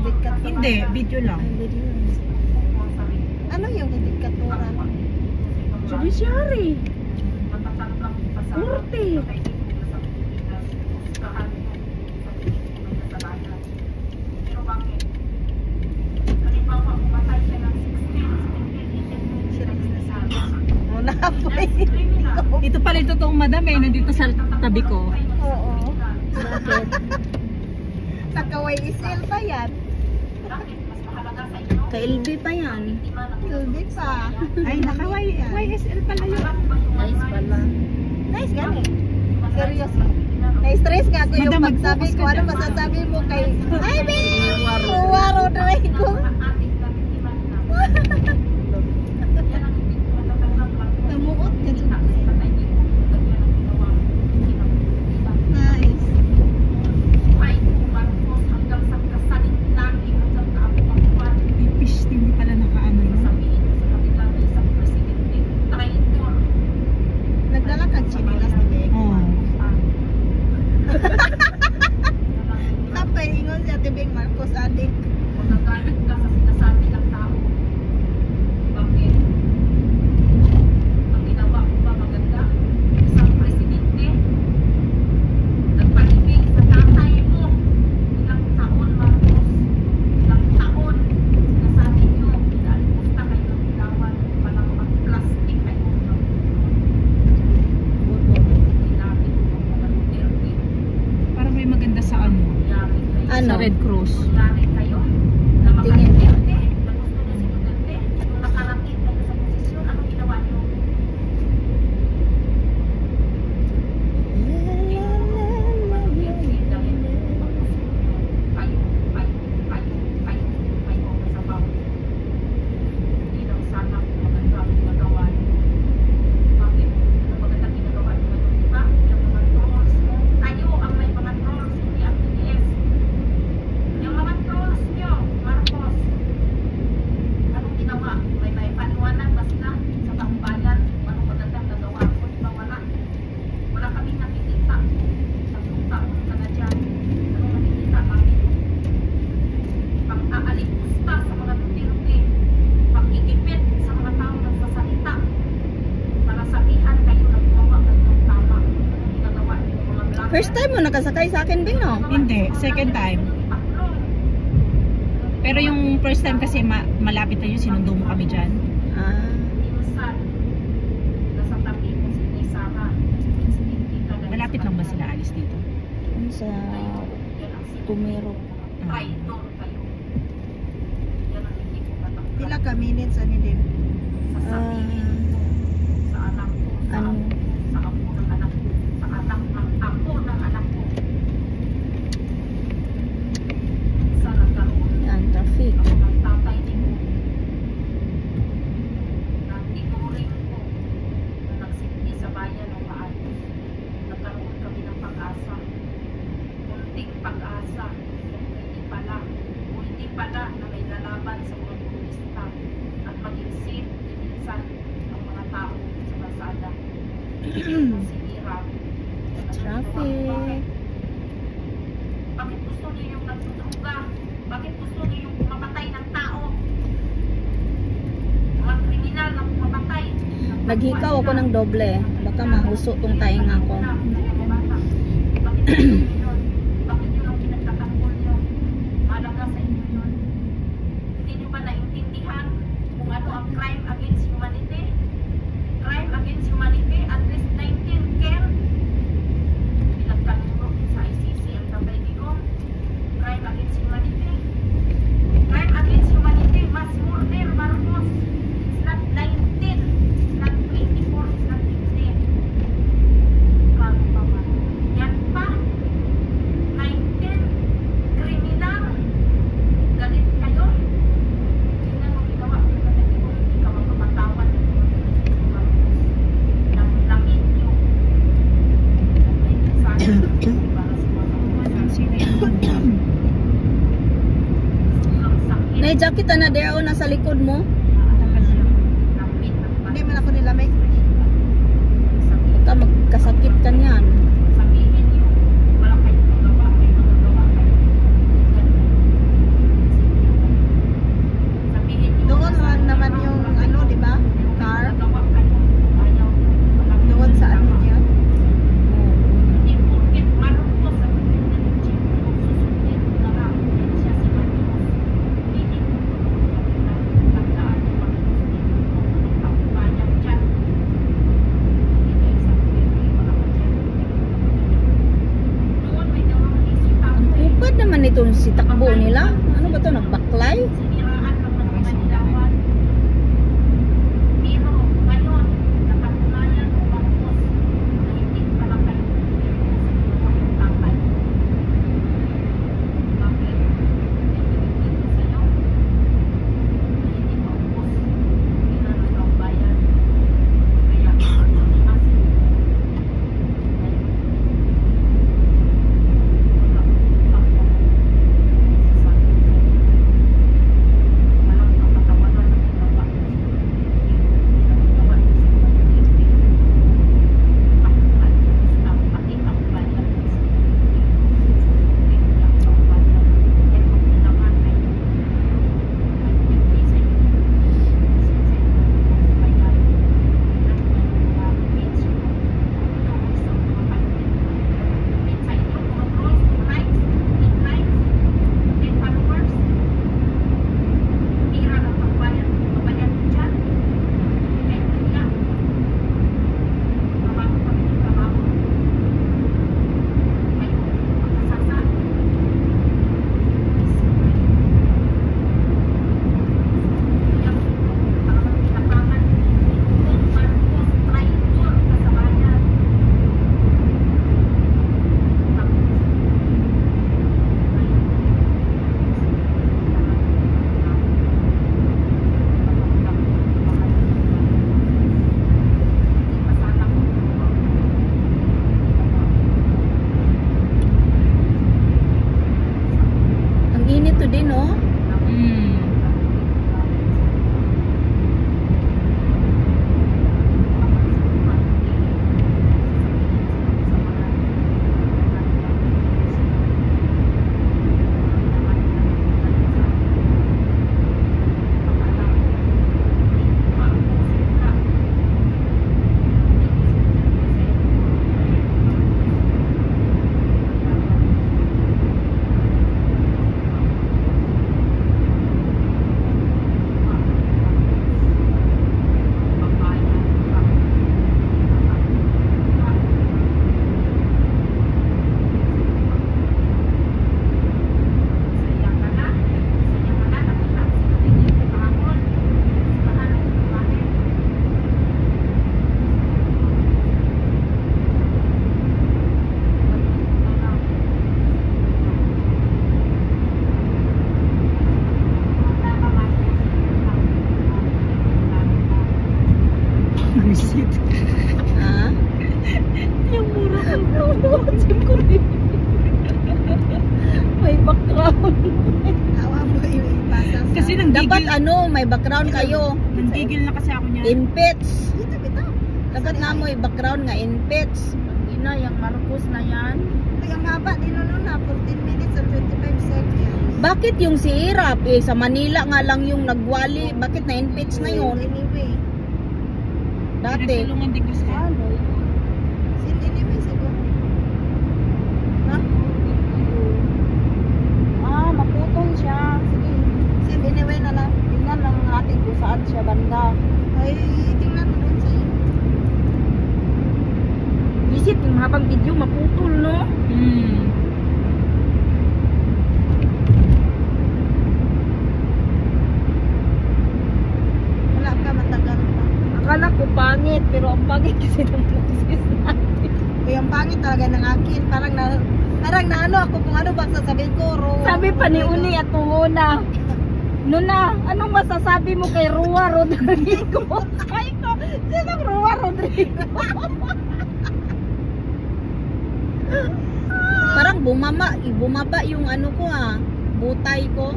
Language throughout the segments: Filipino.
Judikatura. Hindi, video lang. Ay, video. Ano yung judikatura? Judiciary. Korte. Muna po eh. Ito pala ito toong madam eh, nandito sa tabi ko. Oo. Bakit? Nakaway isil pa yan. Ka-LB pa yan. Hindi pa. Ay, naka-YSL pala yun. Nice pala. Nice gani. Seryoso. Na-stress nga ako yung Madam, pagsabi mag-focus ko. ka Ano dyan. masasabi mo kay Ay, babe! Waro dry ko. Namuot ka dyan. Nice. Fish, hindi pala naka-ano yun. Nagdala kang chinilas ni Bek. Oo. Tapay ingon si Ate Beng Marcos adik. Parang may maganda sa ano. Ano? Sa Red Cross. Tingin. First time mo nakasakay sa akin, Beng, no? Hindi, second time. Pero yung first time kasi malapit na yun, sinundo mo kami dyan. Ah. Malapit lang ba sila alis dito? Sa Tumero. Ah. Pila ka minutes ani din? Ano? Yan, traffic. Pala na may lalaban sa mga turista at maging safe dinisan ang mga tao sa kalsada. Sinira. Traffic. Bakit gusto niyo yung nagtutruga? Bakit gusto niyo yung mamatay ng tao? Mga kriminal na mamatay. Naghikaw ako ng doble. Baka mahuso tong tainga ko. Bakit yun? Bakit yun ang pinagtatanggol nyo? Malaga sa inyo yun. Hindi nyo ba naintindihan kung ano ang crime against humanity? Crime against humanity, at least 19 killed. Pinagtanggol sa ICC ang Tatay Digong. Crime against humanity. Crime against humanity, mass murder, Marcos. It's not 19, it's not 24, it's not 15. Bago pa man. Yan pa. 19 kriminal. Galit kayo. Tingnan mo ginawa ko na Digong, hindi ka mapapatawan ng Marcos. Lamin nyo. May mensahe para sa mga Nay jacket na there o nasa likod mo. Hindi man ako nilamig. Baka magkasakit ka niyan. Sabihin niyo, wala kayong magawa, may magagawa kayo. Hala, ano ba to? Nagbaklay? Siniraan ng mga Manilawan. Pero ngayon, napatunayan ng Marcos na hindi pala kayo gobyerno sa ginawa ng tatay. Bakit? Hindi ko sa'yo na hindi maubos pinanas ng bayan. Kaya asin. Ang init to din, oh. Visit. Ha? Yung mura ko. May background. Awa mo yung ipasa sa... Kasi Dapat ano, may background kayo. Nanggigil na kasi ako niya. Inpits. Ito, ito. Dapat nga mo yung background nga inpits. Ina, yung Marcos na yan. Ito yung haba. Dinuno na. 14 minutes and 25 seconds. Bakit yung si Irap, sa Manila nga lang yung nagwali, bakit na inpits na yun? Anyway. Dati. Pinagtulungan din ko siya. Anyway, siguro. Ha? Maputol siya. Sige. Anyway na lang. Tingnan lang natin kung saan siya banda. Ay, tingnan mo dun sa'yo. Visit, yung habang video maputol, no? Wala ka, matagal pa. Akala ko pangit, pero ang pangit kasi ng boses natin. Yung pangit talaga ng akin. Parang na ano ako kung ano ba sasabihin ko. Sabi pa ni Uni at Tunguna, Nuna, anong masasabi mo kay Rua Rodrigo? Ay ko, sinong Rua Rodrigo? Parang bumaba yung ano ko butay ko.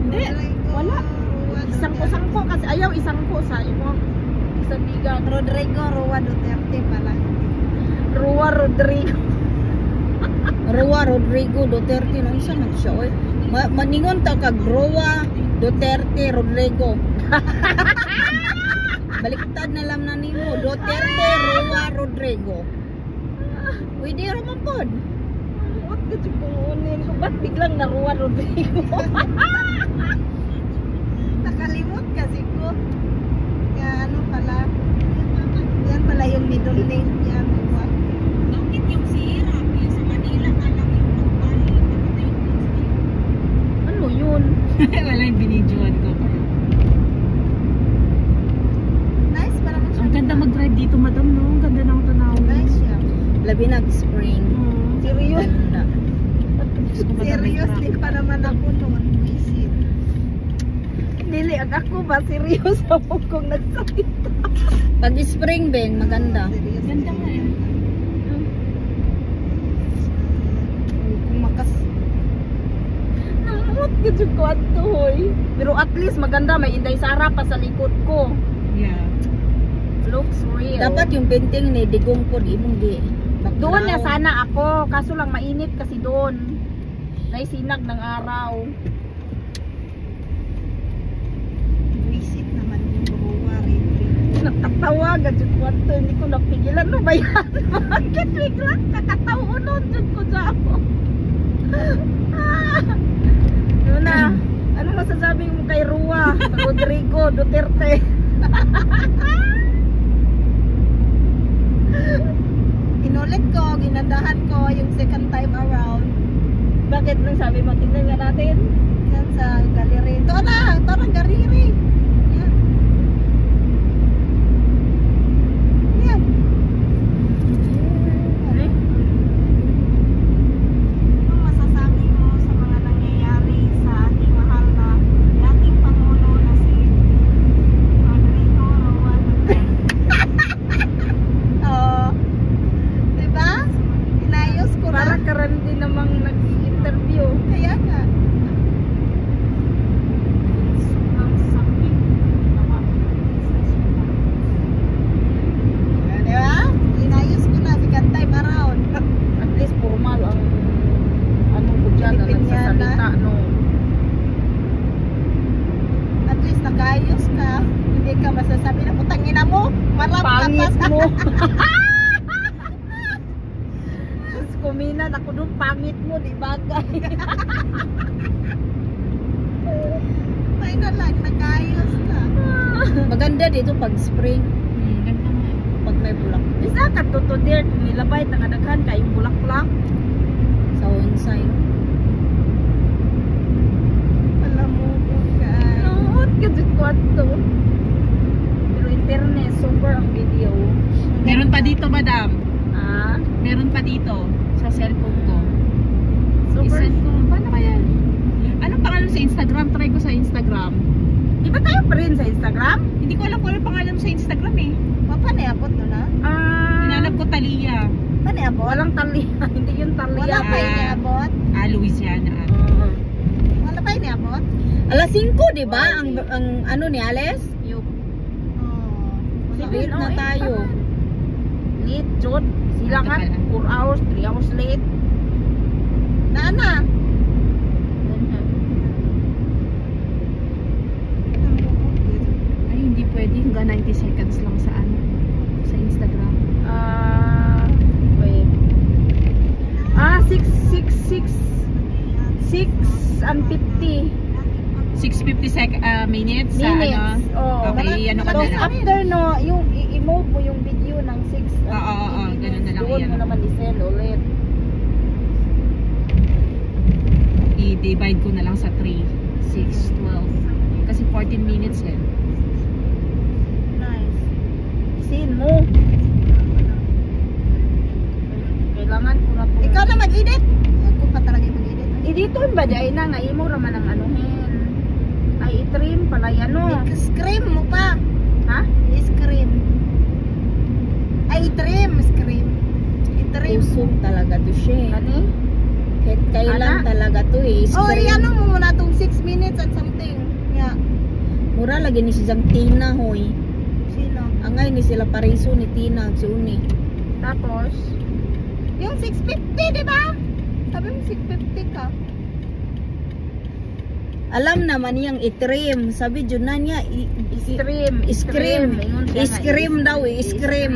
Hindi, wala. Isangko kasi ayaw isangko sa imong isang bigan. Rodrigo Rua Duterte pala. Rua Rodrigo. Rua Rodrigo Duterte nung isa man siya oy. Maningon ta kag Rua Duterte Rodrigo. Baliktad na lang na nimo Duterte Rua Rodrigo. Pwede raman pod. What ka tukunin ko ba't biglang na Rua Rodrigo? Nakalimot kasi ko. Kaya ano pala. Yan pala yung middle name niya. Bakit yung si Irap, yung sa Manila ka lang yung nagpali, bakit na yung Wala yung binidyoan ko. Nice para mo siya. Ang ganda mag-drive dito, madam, no? Ang ganda ng tanaw. Nice siya. Labi nag-spring. Serious. Ganda. Seriously pa naman ako noon. Visit. Dili, ako ba? Serious ako kung nagsalita. Pag spring, Ben, maganda. Serious. Ganda nga eh. Kung makas... Namot ka dyan ko ato, hoy. Pero at least maganda. May Inday Sara pa sa likod ko. Yeah. Looks real. Dapat yung painting ni Digong po, di mong di. Doon na sana ako. Kaso lang mainit kasi doon. Naisinag ng araw. Visit naman yung Bawa Retreat. Nakatawa ka dyan ko ato. Hindi ko napigilan. Ano ba yan? Bakit biglang kakatawunon dyan ko dyan ako? Yun na. Ano masasabi mo kay Rua? Rodrigo Duterte. Inulit ko, ginandahan ko yung second time around. Bakit nang sabi mo, tingnan nga natin? Yan sa gallery. Ito na, gallery. Yan. Yan. Anong masasabi mo sa mga nangyayari sa ating mahal na dating Pangulo na si Rodrigo Roa Duterte? Oo. Diba? Inayos ko na. Para karan din namang nag-interview. Kaya nga. Diba? Inayos ko na. Second time around. At least formal ang ano ko dyan na nagsasalita, no? At least nag-ayos ka. Hindi ka masasabi na putangina mo. Marap ka Pangit pa. mo. Tapos kuminan ako doon, pangit mo, di bagay. Ay na lang, nag-ayos ka. Maganda dito pag spring. Ganda nga eh. Pag may bulak. Isa ka to there, kung nilabay, tangadaghan ka, yung bulaklak. Sa onside. Alam mo, guys. Noot ka dyan ko ato. Pero internet, super ang video. Meron pa dito, madam. Ah, Meron pa dito. Sa cellphone ko. super. I-send ko. Paano kaya? Anong pangalan sa Instagram? Try ko sa Instagram. Di ba tayo pa rin sa Instagram? Hindi ko alam kung ano pangalan mo sa Instagram eh. Papaneabot no na? Hinanap ko Talia. Paneabot? Walang Talia. Hindi yung Talia. Wala pa Ah. iniabot? Louisiana. Wala pa iniabot? Alas 5, di ba? Ang ano ni Ales? Yung. Late na tayo. Late, Jod. Sila Ito kan, pala. 4 hours, 3 hours late. Nana! Ay, hindi pwede. Hanggang 90 seconds lang sa ano. Sa Instagram. Wait. 6 and 50 6:50 minutes sa minutes. ano. Oo. Okay, ano ka Tapos na lang. after no, yung i-move mo yung video ng 6 Oo, ganun na lang doon yan. mo naman i-send ulit. I-divide ko na lang sa 3, 6, 12. Kasi 14 minutes eh. Nice. Sin mo. Kailangan ko na po. Ikaw na mag-edit? Ako pa talaga mag-edit. Editoon ba dyan na nga imo raman ang anuhin? Ay, i-trim pala yan no. I-scream mo pa. Ha? I-scream. Ay, i-trim. Scream. I-trim. Usog talaga to siya. Kani? Kahit kailan Ana? talaga to eh. Oh, Spring. iyan mo muna itong 6 minutes and something. Yeah. Mura lagi ni si Tina hoy. Sino? Angay ni sila pariso ni Tina si Uni. Tapos, yung 650, di ba? Sabi mo 650 ka. Alam naman niyang i-trim. Sabi dyan na niya Scream. Scream. Ingon siya nga, Scream daw eh. Scream.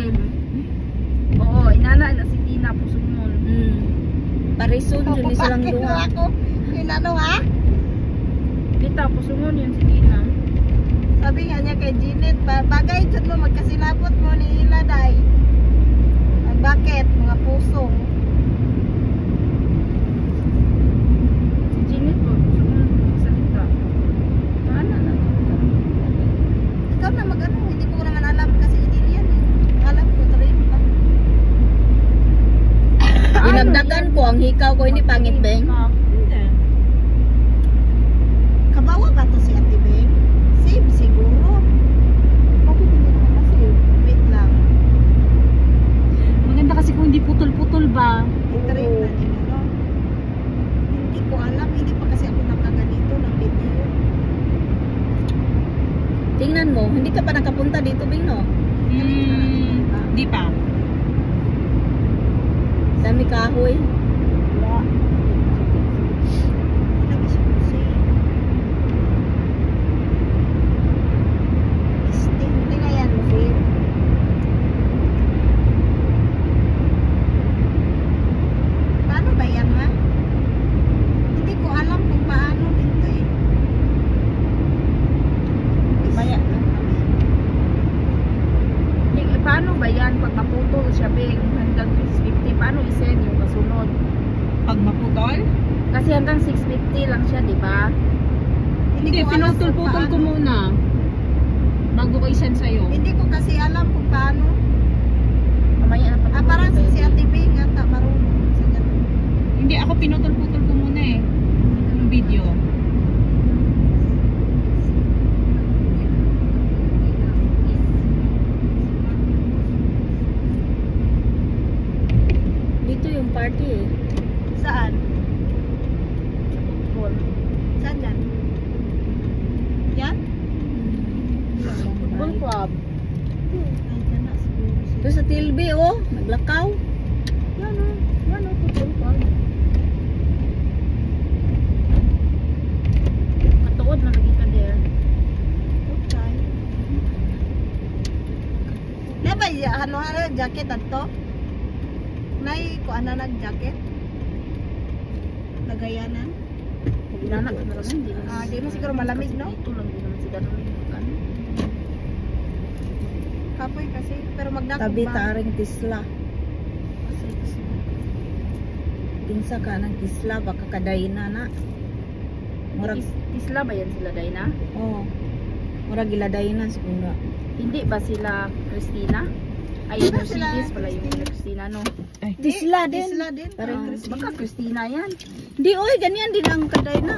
Oo, inana na si Tina Pusumon. Parison dyan ni silang duha. Ako, inano ha? Kita Pusumon yun si Tina. Sabi nga niya kay Janet, bagay dyan mo, magkasilapot mo ni Ila day. Bakit? Mga pusong. Si Janet po, Pusumon, salita. pangit, Beng? Hindi. Kabawa ba to si Ate Beng? Save siguro. Bakit hindi naman na-save? Wait lang. Maganda kasi kung hindi putol-putol ba. I-trim na nila, no? Hindi ko alam. Hindi pa kasi ako nakaganito ng video. Tingnan mo, hindi ka pa nakapunta dito, Beng, no? Di pa. Dami kahoy. Wala. Lagi siya kasi. Steam. Hindi nga yan, Mufin. Paano ba yan, ha? Hindi ko alam kung paano dito eh. Maya. Hindi, paano ba yan? Pag maputol siya, Beng, hanggang 650, paano i-send yung kasunod? Pag maputol? Kasi hanggang 650 lang siya, di ba? Hindi, ko alam kung pinutol-putol ko paano. muna. Bago ko isend sa'yo. Hindi ko kasi alam kung paano. Mamaya na Ah, parang si Ate Beng ata marunong sa ganun. Hindi, ako pinutol-putol ko muna eh. Yung video. Dito yung party eh. Saan? Sa football. Saan yan? Yan? Football club. Ay, yan na siguro. Ito sa Tilby, oh. Naglakaw. Yan o. Yan o, football club. Katuod na lagi ka there. Okay. Diba, ano jacket ato? Nay, ko ana nag-jacket? Lagayanan? Nanak na lang. Ah, di mo siguro malamig, no? Dito lang din naman sila nang Kapoy kasi, pero magdakog tabi ba? taring Tisla. Pinsa ka ng Tisla, baka kaday na na. Murag, Isla ba yan sila, Dayna? oh. Murag giladay na siguro. Hindi ba sila Christina? Ay, Diba yung sila Mercedes pala yung Christina, no? Tisla din. Tisla din. Parang Baka Christina yan. Di, oy, ganyan din ang kaday na.